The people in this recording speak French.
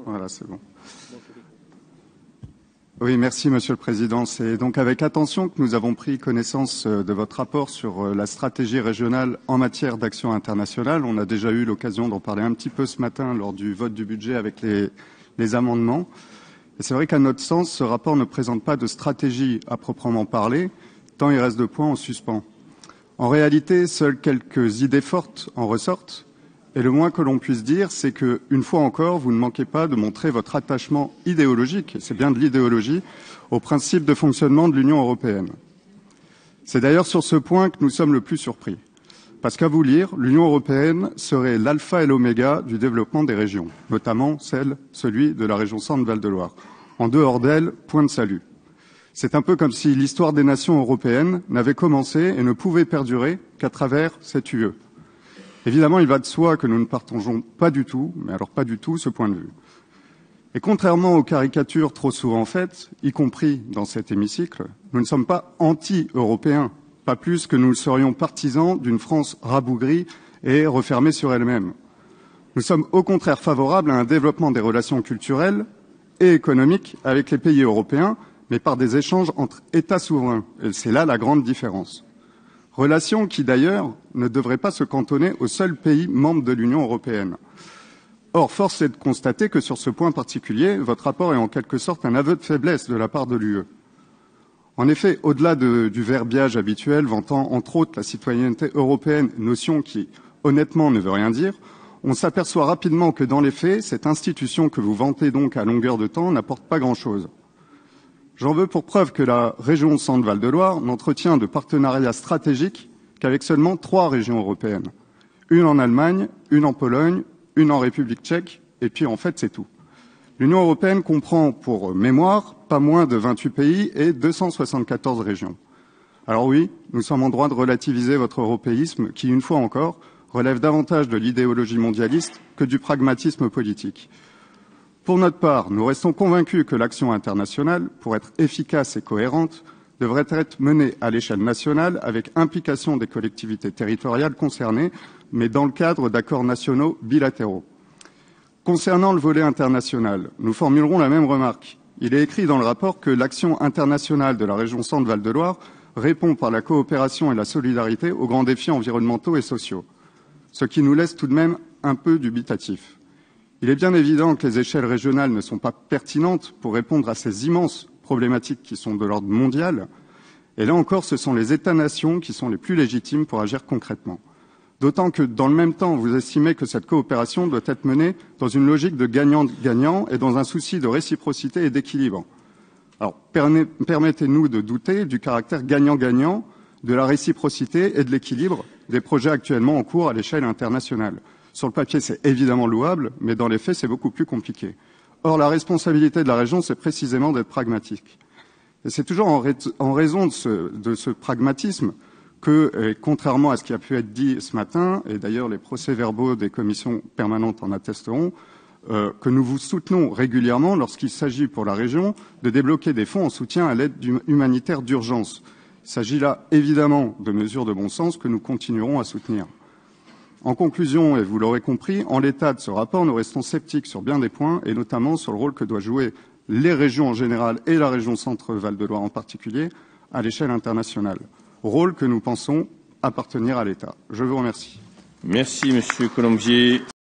Voilà, c'est bon. Oui, merci Monsieur le Président. C'est donc avec attention que nous avons pris connaissance de votre rapport sur la stratégie régionale en matière d'action internationale. On a déjà eu l'occasion d'en parler un petit peu ce matin lors du vote du budget avec les amendements. Et c'est vrai qu'à notre sens, ce rapport ne présente pas de stratégie à proprement parler, tant il reste de points en suspens. En réalité, seules quelques idées fortes en ressortent. Et le moins que l'on puisse dire, c'est que, une fois encore, vous ne manquez pas de montrer votre attachement idéologique, c'est bien de l'idéologie, au principe de fonctionnement de l'Union européenne. C'est d'ailleurs sur ce point que nous sommes le plus surpris. Parce qu'à vous lire, l'Union européenne serait l'alpha et l'oméga du développement des régions, notamment celui de la région Centre-Val de Loire. En dehors d'elle, point de salut. C'est un peu comme si l'histoire des nations européennes n'avait commencé et ne pouvait perdurer qu'à travers cette UE. Évidemment, il va de soi que nous ne partageons pas du tout, mais alors pas du tout, ce point de vue. Et contrairement aux caricatures trop souvent faites, y compris dans cet hémicycle, nous ne sommes pas anti-européens, pas plus que nous serions partisans d'une France rabougrie et refermée sur elle-même. Nous sommes au contraire favorables à un développement des relations culturelles et économiques avec les pays européens, mais par des échanges entre États souverains. Et c'est là la grande différence. Relations qui, d'ailleurs, ne devraient pas se cantonner aux seuls pays membres de l'Union européenne. Or, force est de constater que sur ce point particulier, votre rapport est en quelque sorte un aveu de faiblesse de la part de l'UE. En effet, au-delà du verbiage habituel vantant entre autres la citoyenneté européenne, notion qui, honnêtement, ne veut rien dire, on s'aperçoit rapidement que dans les faits, cette institution que vous vantez donc à longueur de temps n'apporte pas grand-chose. J'en veux pour preuve que la région Centre-Val-de-Loire n'entretient de partenariats stratégiques qu'avec seulement 3 régions européennes. Une en Allemagne, une en Pologne, une en République tchèque, et puis en fait c'est tout. L'Union européenne comprend, pour mémoire, pas moins de 28 pays et 274 régions. Alors oui, nous sommes en droit de relativiser votre européisme qui, une fois encore, relève davantage de l'idéologie mondialiste que du pragmatisme politique. Pour notre part, nous restons convaincus que l'action internationale, pour être efficace et cohérente, devrait être menée à l'échelle nationale avec implication des collectivités territoriales concernées, mais dans le cadre d'accords nationaux bilatéraux. Concernant le volet international, nous formulerons la même remarque. Il est écrit dans le rapport que l'action internationale de la région Centre-Val-de-Loire répond par la coopération et la solidarité aux grands défis environnementaux et sociaux, ce qui nous laisse tout de même un peu dubitatifs. Il est bien évident que les échelles régionales ne sont pas pertinentes pour répondre à ces immenses problématiques qui sont de l'ordre mondial. Et là encore, ce sont les États-nations qui sont les plus légitimes pour agir concrètement. D'autant que, dans le même temps, vous estimez que cette coopération doit être menée dans une logique de gagnant-gagnant et dans un souci de réciprocité et d'équilibre. Alors, permettez-nous de douter du caractère gagnant-gagnant, de la réciprocité et de l'équilibre des projets actuellement en cours à l'échelle internationale. Sur le papier, c'est évidemment louable, mais dans les faits, c'est beaucoup plus compliqué. Or, la responsabilité de la région, c'est précisément d'être pragmatique. Et c'est toujours en raison de ce pragmatisme que, et contrairement à ce qui a pu être dit ce matin, et d'ailleurs les procès-verbaux des commissions permanentes en attesteront, que nous vous soutenons régulièrement lorsqu'il s'agit pour la région de débloquer des fonds en soutien à l'aide humanitaire d'urgence. Il s'agit là évidemment de mesures de bon sens que nous continuerons à soutenir. En conclusion, et vous l'aurez compris, en l'état de ce rapport, nous restons sceptiques sur bien des points, et notamment sur le rôle que doivent jouer les régions en général et la région Centre-Val-de-Loire en particulier à l'échelle internationale. Rôle que nous pensons appartenir à l'État. Je vous remercie. Merci, Monsieur Colombier.